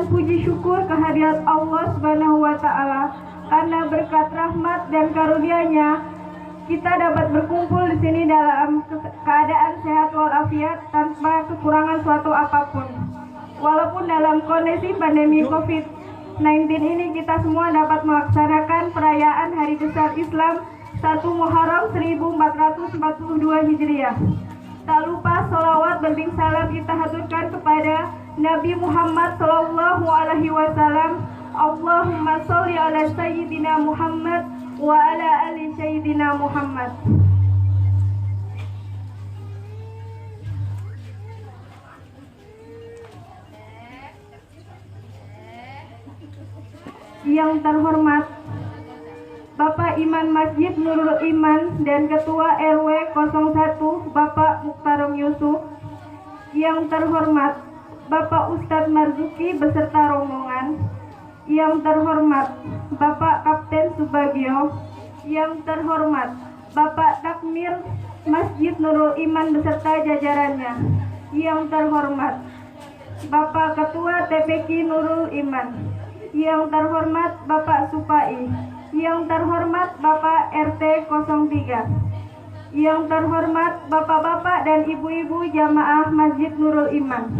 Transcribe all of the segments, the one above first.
Panjatkan puji syukur kehadirat Allah Subhanahu wa Ta'ala, karena berkat rahmat dan karunia-Nya kita dapat berkumpul di sini dalam keadaan sehat walafiat tanpa kekurangan suatu apapun. Walaupun dalam kondisi pandemi COVID-19 ini kita semua dapat melaksanakan perayaan Hari Besar Islam 1 Muharram 1442 Hijriah. Tak lupa sholawat berbing salam kita haturkan kepada Nabi Muhammad Sallallahu Alaihi Wasallam. Allahumma sholli ala Sayyidina Muhammad wa ala ali Sayyidina Muhammad. Yang terhormat Bapak Imam Masjid Nurul Iman dan Ketua RW 01 Bapak Mukhtarom Yusuf. Yang terhormat Bapak Ustadz Marzuki beserta rombongan. Yang terhormat Bapak Kapten Subagio. Yang terhormat Bapak Takmir Masjid Nurul Iman beserta jajarannya. Yang terhormat Bapak Ketua TPQ Nurul Iman. Yang terhormat Bapak Supai. Yang terhormat Bapak RT 03. Yang terhormat Bapak-bapak dan ibu-ibu jamaah Masjid Nurul Iman.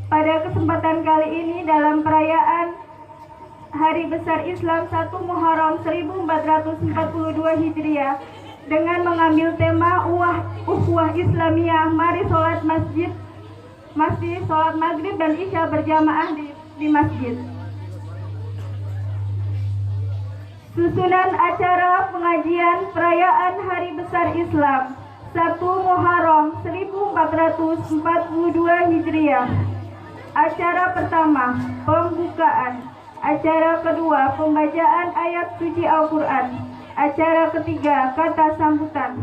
Pada kesempatan kali ini dalam perayaan Hari Besar Islam 1 Muharram 1442 Hijriah dengan mengambil tema Ukhuwah Islamiyah, mari sholat masjid sholat maghrib dan isya berjamaah di masjid. Susunan acara pengajian perayaan Hari Besar Islam 1 Muharram 1442 Hijriah. Acara pertama, pembukaan. Acara kedua, pembacaan ayat suci Al-Quran. Acara ketiga, kata sambutan.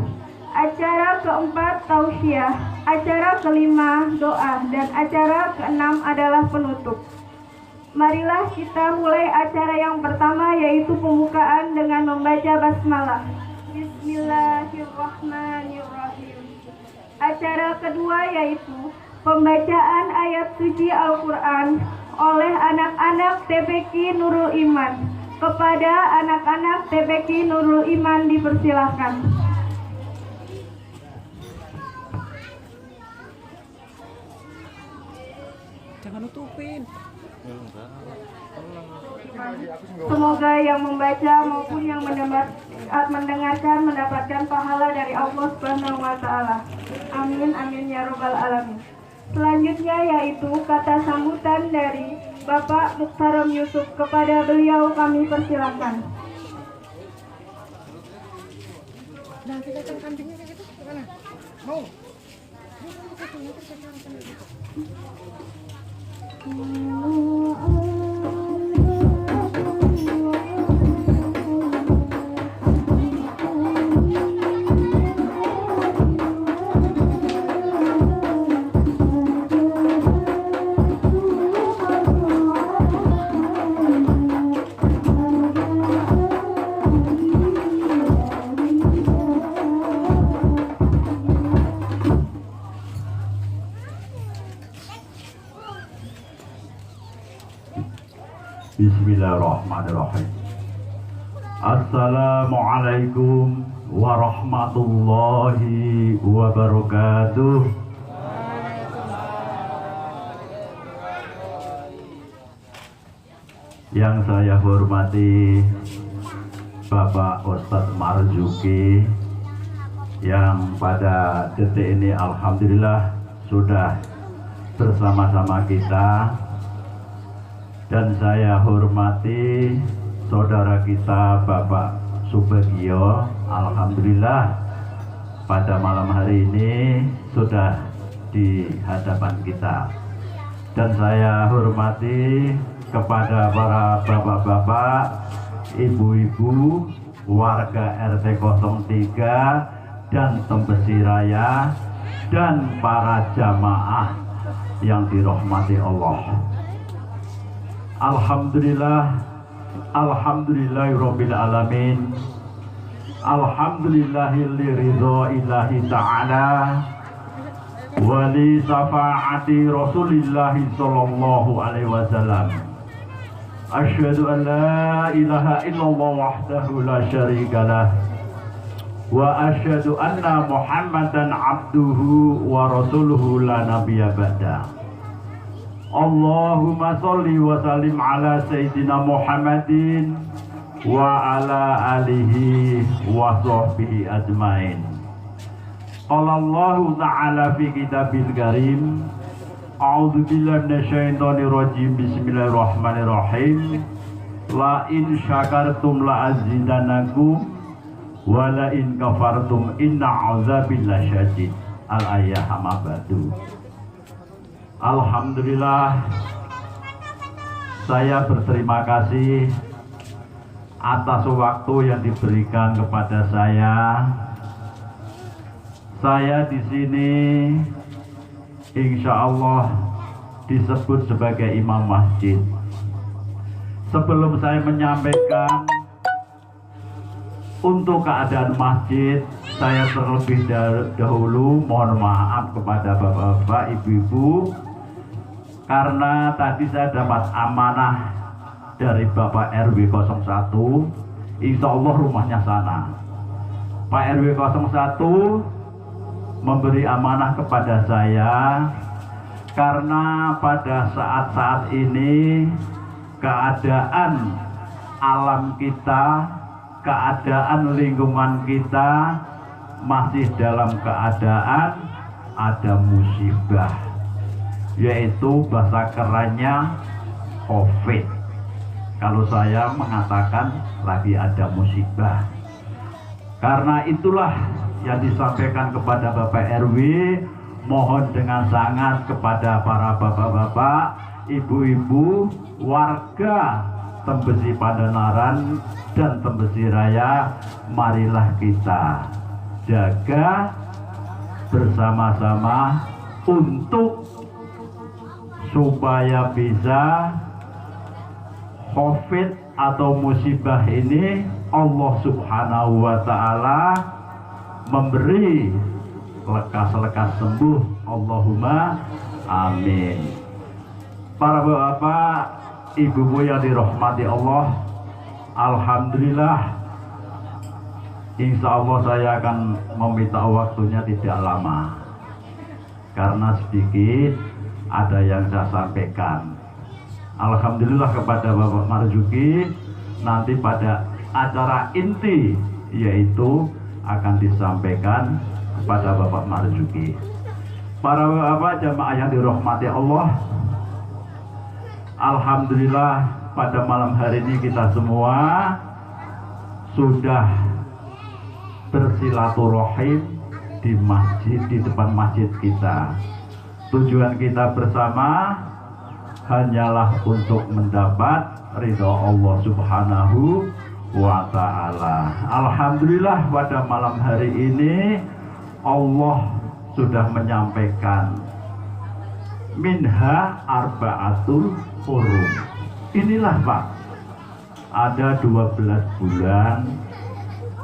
Acara keempat, tausiah. Acara kelima, doa. Dan acara keenam adalah penutup. Marilah kita mulai acara yang pertama, yaitu pembukaan dengan membaca basmalah. Bismillahirrahmanirrahim. Acara kedua yaitu pembacaan ayat suci Al-Quran oleh anak-anak TPQ Nurul Iman. Kepada anak-anak TPQ Nurul Iman dipersilahkan. Jangan nutupin. Semoga yang membaca maupun yang mendengarkan mendapatkan pahala dari Allah Subhanahu wa Ta'ala. Amin amin ya robbal alamin. Selanjutnya yaitu kata sambutan dari Bapak Mukhtarom Yusuf. Kepada beliau kami persilahkan. Nah, kita kambingnya kayak gitu, gimana? Mau? Bismillahirrahmanirrahim. Assalamualaikum warahmatullahi wabarakatuh. Yang saya hormati Bapak Ustadz Marzuki, yang pada detik ini alhamdulillah sudah bersama-sama kita. Dan saya hormati saudara kita Bapak Subagio, alhamdulillah pada malam hari ini sudah di hadapan kita. Dan saya hormati kepada para bapak-bapak, ibu-ibu, warga RT 03 dan Tembesi Raya, dan para jamaah yang dirahmati Allah. Alhamdulillah, alhamdulillahirabbil alamin. Alhamdulillahilliridho ilahi ta'ala. wali syafaati Rasulillah sallallahu alaihi wasallam. Asyhadu an la ilaha illallah wahdahu la syarikalah wa asyhadu anna Muhammadan abduhu wa rasuluhu la nabiyya ba'da. Allahumma sholli wa sallim ala sayyidina Muhammadin wa ala alihi wa sahbihi ajmain. Qala Allah ta'ala fi kitabil karim, a'udzu billahi minasyaitonir rajim, bismillahirrahmanirrahim. La in syakartum la azidannakum wa la in kafartum inna 'adzabi lasyadid. Al-ayah hamabadu. Alhamdulillah, saya berterima kasih atas waktu yang diberikan kepada saya. Saya di sini insya Allah disebut sebagai imam masjid. Sebelum saya menyampaikan untuk keadaan masjid, saya terlebih dahulu mohon maaf kepada bapak-bapak, ibu-ibu, karena tadi saya dapat amanah dari Bapak RW 01. Insya Allah rumahnya sana. Pak RW 01 memberi amanah kepada saya karena pada saat-saat ini keadaan alam kita, keadaan lingkungan kita masih dalam keadaan ada musibah, yaitu bahasa kerennya COVID. Kalau saya mengatakan lagi ada musibah. Karena itulah yang disampaikan kepada Bapak RW, mohon dengan sangat kepada para bapak-bapak, ibu-ibu, warga Tembesi Pandanaran dan Tembesi Raya, marilah kita jaga bersama-sama untuk supaya bisa COVID atau musibah ini Allah Subhanahu wa ta'ala memberi lekas-lekas sembuh. Allahumma amin. Para bapak, ibu-ibu yang dirahmati Allah, alhamdulillah, insya Allah saya akan meminta waktunya tidak lama karena sedikit ada yang saya sampaikan. Alhamdulillah kepada Bapak Marzuki, nanti pada acara inti yaitu akan disampaikan kepada Bapak Marzuki. Para bapak jamaah yang dirahmati Allah, alhamdulillah pada malam hari ini kita semua sudah bersilaturahim di masjid, di depan masjid kita. Tujuan kita bersama hanyalah untuk mendapat ridha Allah Subhanahu wa ta'ala. Alhamdulillah pada malam hari ini Allah sudah menyampaikan minha arba'atul hurum. Inilah Pak, ada 12 bulan,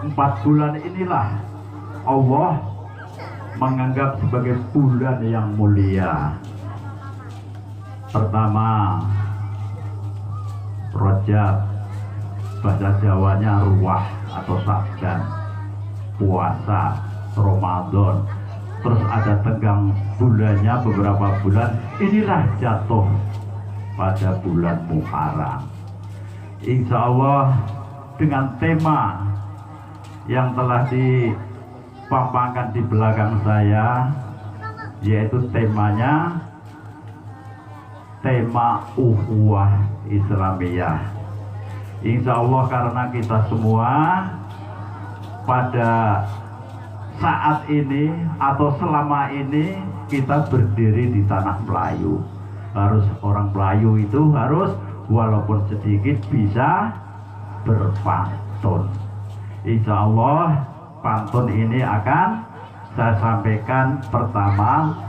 4 bulan inilah Allah menganggap sebagai bulan yang mulia. Pertama, Rajab, bahasa Jawanya ruwah atau Sabdan, puasa, Ramadan, terus ada tenggang bulannya beberapa bulan. Inilah jatuh pada bulan Muharram. Insya Allah dengan tema yang telah dipampangkan di belakang saya, yaitu temanya tema ukhuwah Islamiyah. Insya Allah karena kita semua pada saat ini atau selama ini kita berdiri di tanah Melayu. Harus orang Melayu itu harus walaupun sedikit bisa berpantun. Insya Allah pantun ini akan saya sampaikan pertama.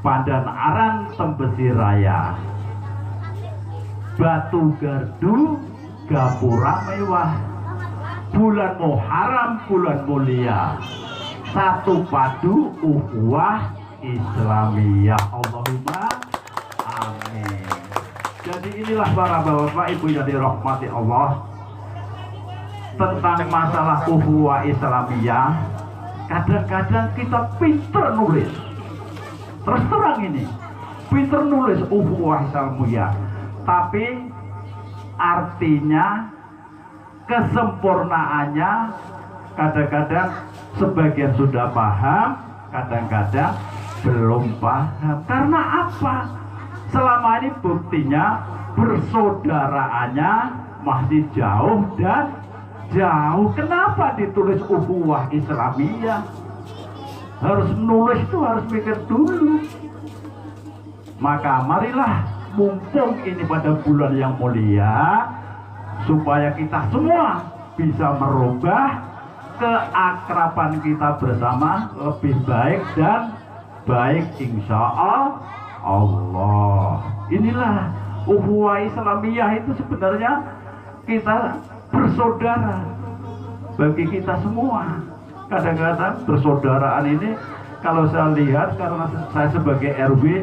Pandan aran Tembesi Raya, batu gardu gapura mewah, bulan Muharram bulan mulia, satu padu ukhuwah Islamiyah. Allahumma amin. Jadi inilah para bapak ibu yang dirahmati Allah, tentang masalah ukhuwah Islamiyah. Kadang-kadang kita pinter nulis, terus terang ini pinter nulis ukhuwah Islamiyah, tapi artinya, kesempurnaannya kadang-kadang sebagian sudah paham, kadang-kadang belum paham. Karena apa? Selama ini buktinya bersaudaraannya masih jauh dan jauh. Kenapa ditulis ukhuwah Islamiyah? Harus nulis itu harus mikir dulu. Maka marilah, mumpung ini pada bulan yang mulia, supaya kita semua bisa merubah keakraban kita bersama lebih baik dan baik, insya Allah. Inilah ukhuwah Islamiyah, itu sebenarnya kita bersaudara bagi kita semua. Kadang-kadang persaudaraan ini kalau saya lihat, karena saya sebagai RW,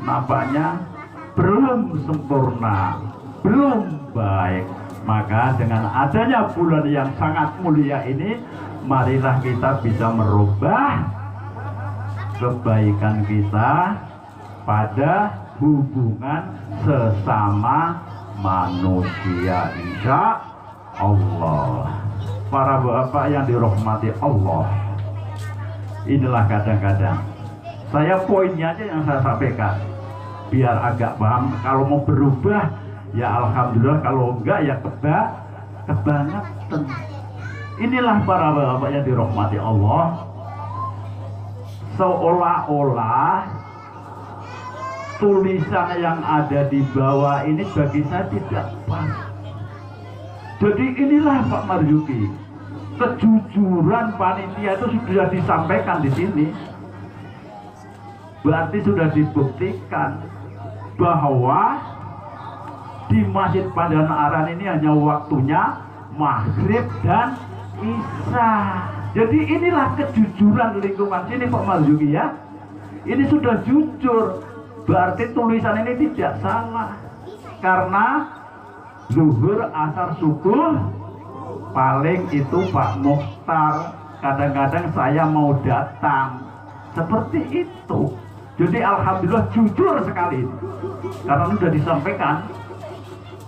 nampaknya belum sempurna, belum baik. Maka dengan adanya bulan yang sangat mulia ini, marilah kita bisa merubah kebaikan kita pada hubungan sesama manusia, insya Allah. Para bapak yang dirahmati Allah, inilah kadang-kadang saya poinnya aja yang saya sampaikan biar agak paham. Kalau mau berubah ya alhamdulillah, kalau enggak ya kebangetan. Inilah para bapak yang dirahmati Allah, seolah-olah tulisan yang ada di bawah ini bagi saya tidak pas. Jadi inilah Pak Marzuki, kejujuran panitia itu sudah disampaikan di sini. Berarti sudah dibuktikan bahwa di Masjid Pandan Aran ini hanya waktunya maghrib dan isya. Jadi inilah kejujuran lingkungan sini Pak Marzuki ya. Ini sudah jujur, berarti tulisan ini tidak salah. Karena zuhur, asar, subuh paling itu Pak Mukhtar. Kadang-kadang saya mau datang seperti itu. Jadi alhamdulillah jujur sekali, karena sudah disampaikan.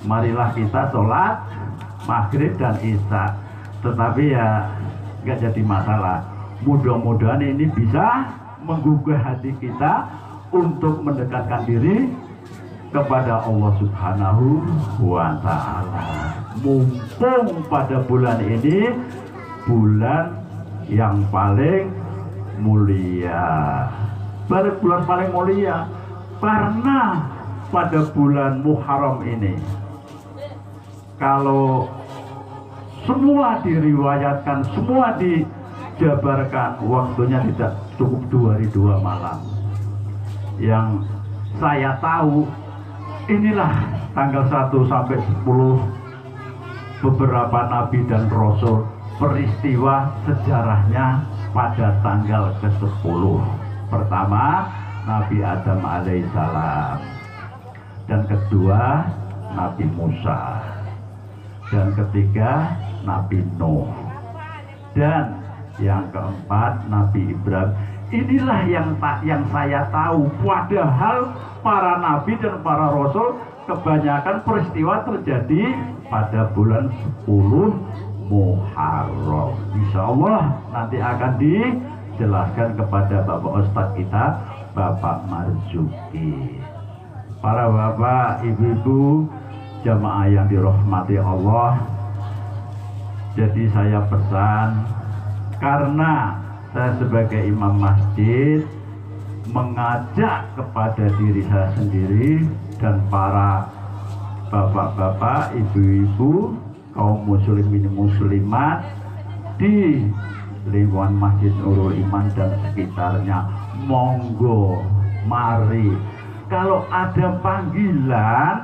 Marilah kita sholat maghrib dan isya. Tetapi ya nggak jadi masalah. Mudah-mudahan ini bisa menggugah hati kita untuk mendekatkan diri kepada Allah Subhanahu wa Ta'ala. Mumpung pada bulan ini bulan yang paling mulia, bulan paling mulia, karena pada bulan Muharram ini, kalau semua diriwayatkan, semua dijabarkan, waktunya tidak cukup 2 hari 2 malam. Yang saya tahu, inilah tanggal 1 sampai 10 beberapa nabi dan rasul, peristiwa sejarahnya pada tanggal ke-10. Pertama, Nabi Adam alaihissalam, dan kedua Nabi Musa, dan ketiga Nabi Nuh, dan yang keempat Nabi Ibrahim. Inilah yang saya tahu. Padahal para nabi dan para rasul kebanyakan peristiwa terjadi pada bulan 10 Muharram. Insya Allah nanti akan dijelaskan kepada Bapak Ustadz kita, Bapak Marzuki. Para bapak, ibu-ibu, jamaah yang dirahmati Allah. Jadi saya pesan, karena saya sebagai imam masjid mengajak kepada diri saya sendiri dan para bapak-bapak, ibu-ibu, kaum muslimin muslimat di lingkungan Masjid Nurul Iman dan sekitarnya, monggo mari, kalau ada panggilan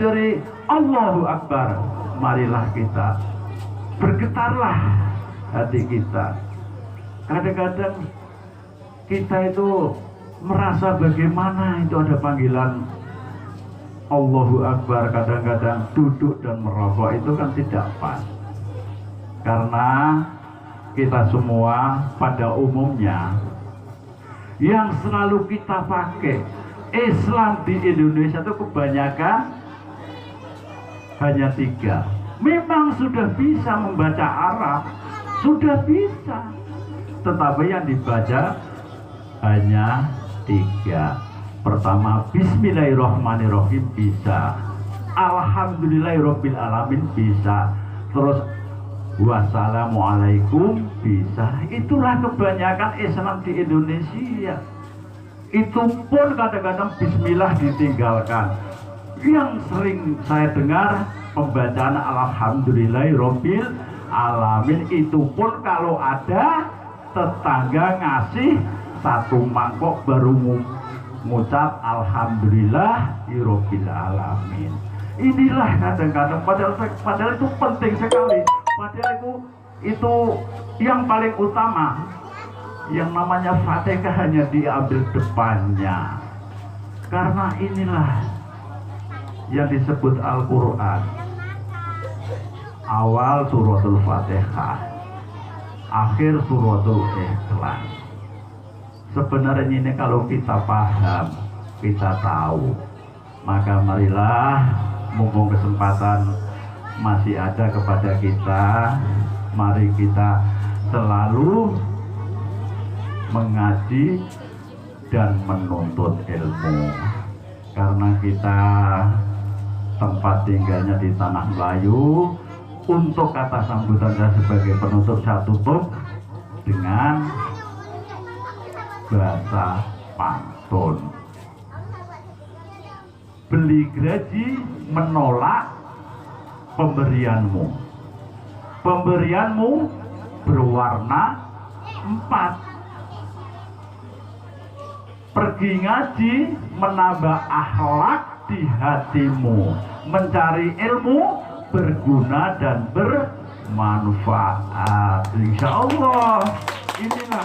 dari Allahu Akbar, marilah kita bergetarlah hati kita. Kadang-kadang kita itu merasa bagaimana itu ada panggilan Allahu Akbar, kadang-kadang duduk dan merokok itu kan tidak pas. Karena kita semua pada umumnya yang selalu kita pakai Islam di Indonesia itu kebanyakan hanya 3. Memang sudah bisa membaca Arab, sudah bisa, tetapi yang dibaca hanya 3. Pertama, Bismillahirrahmanirrahim bisa, Alhamdulillahirabbil alamin bisa, terus Wassalamualaikum bisa. Itulah kebanyakan Islam di Indonesia. Itu pun kadang-kadang Bismillah ditinggalkan. Yang sering saya dengar pembacaan Alhamdulillahirabbil alamin, itu pun kalau ada tetangga ngasih 1 mangkok baru mengucap Alhamdulillahirabbil alamin. Inilah kadang-kadang padahal itu penting sekali. Padahal itu yang paling utama. Yang namanya Fatihah hanya diambil depannya. Karena inilah yang disebut Al-Quran. Awal suratul Fatihah, akhir suratul Ikhlas. Sebenarnya ini kalau kita paham, kita tahu, maka marilah, mumpung kesempatan masih ada kepada kita, mari kita selalu mengaji dan menuntut ilmu. Karena kita tempat tinggalnya di Tanah Melayu. Untuk kata sambutan saya sebagai penutup, saya tutup dengan bahasa pantun. Beli gaji menolak pemberianmu. Pemberianmu berwarna 4. Pergi ngaji menambah akhlak di hatimu. Mencari ilmu berguna dan bermanfaat. Insya Allah inilah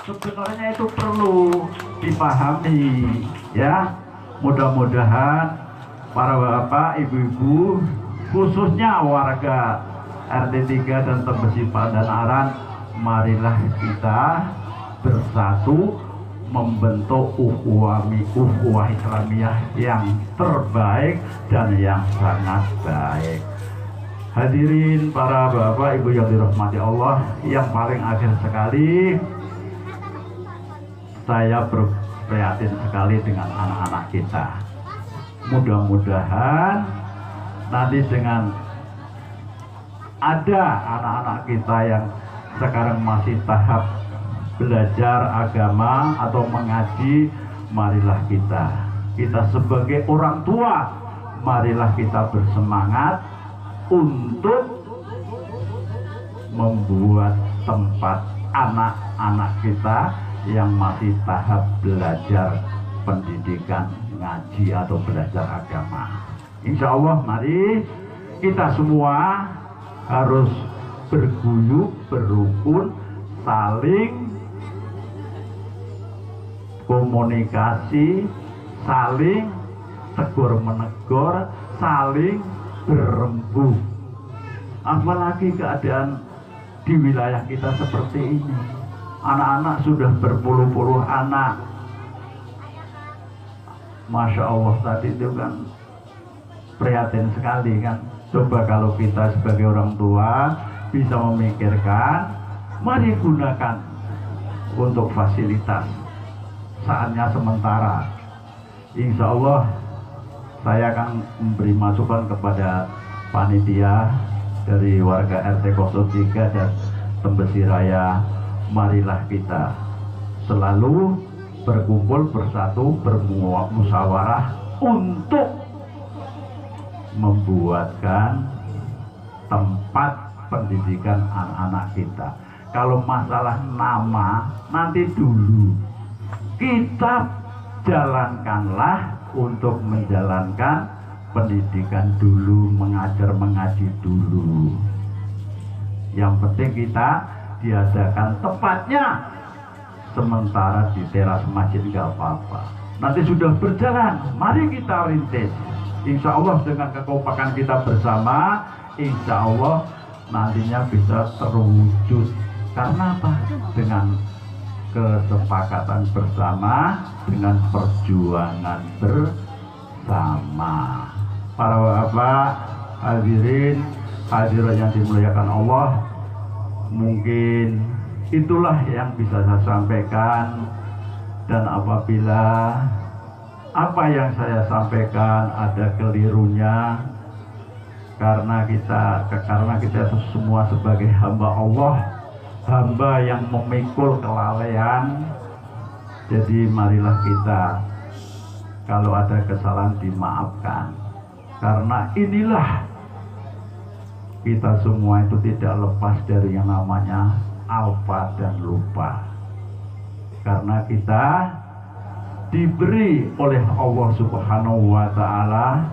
sebenarnya itu perlu dipahami ya. Mudah-mudahan para bapak, ibu-ibu, khususnya warga RT 3 dan Tembesi Pandanaran, marilah kita bersatu membentuk ukhuwah Islamiyah yang terbaik dan yang sangat baik. Hadirin para bapak ibu yang dirahmati Allah, yang paling akhir sekali, saya prihatin sekali dengan anak-anak kita. Mudah-mudahan nanti dengan ada anak-anak kita yang sekarang masih tahap belajar agama atau mengaji, marilah kita sebagai orang tua, marilah kita bersemangat untuk membuat tempat anak-anak kita yang masih tahap belajar pendidikan ngaji atau belajar agama. Insya Allah mari kita semua harus berguyup, berukun, saling komunikasi, saling tegur menegur, saling berembuk. Apalagi keadaan di wilayah kita seperti ini, anak-anak sudah berpuluh-puluh anak. Masya Allah, tadi itu kan prihatin sekali kan. Coba kalau kita sebagai orang tua bisa memikirkan, mari gunakan untuk fasilitas. Saatnya sementara. Insya Allah saya akan memberi masukan kepada panitia dari warga RT 03 dan Tembesi Raya. Marilah kita selalu berkumpul, bersatu, bermusyawarah untuk membuatkan tempat pendidikan anak-anak kita. Kalau masalah nama nanti dulu, kita jalankanlah untuk menjalankan pendidikan dulu, mengajar mengaji dulu. Yang penting kita diadakan tepatnya sementara di teras masjid, nggak apa-apa. Nanti sudah berjalan, mari kita rintis. Insya Allah dengan kekompakan kita bersama, insya Allah nantinya bisa terwujud. Karena apa? Dengan kesepakatan bersama, dengan perjuangan bersama. Para bapak, hadirin, hadirat yang dimuliakan Allah, mungkin itulah yang bisa saya sampaikan. Dan apabila apa yang saya sampaikan ada kelirunya, karena kita itu semua sebagai hamba Allah, hamba yang memikul kelalaian. Jadi marilah kita, kalau ada kesalahan dimaafkan, karena inilah kita semua itu tidak lepas dari yang namanya alfa dan lupa. Karena kita diberi oleh Allah Subhanahu wa Ta'ala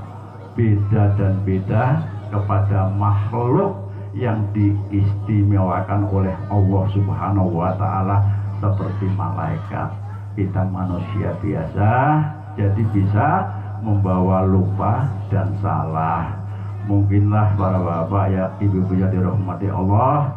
beda dan beda kepada makhluk yang diistimewakan oleh Allah Subhanahu wa Ta'ala, seperti malaikat. Kita manusia biasa, jadi bisa membawa lupa dan salah. Mungkinlah para bapak ya ibu-ibu yang dirahmati Allah,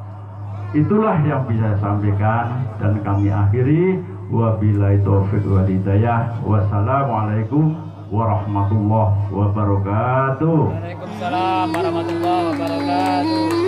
itulah yang bisa saya sampaikan dan kami akhiri. Wabillahi taufiq wal hidayah. Wassalamualaikum warahmatullahi wabarakatuh. Waalaikumsalam warahmatullahi wabarakatuh.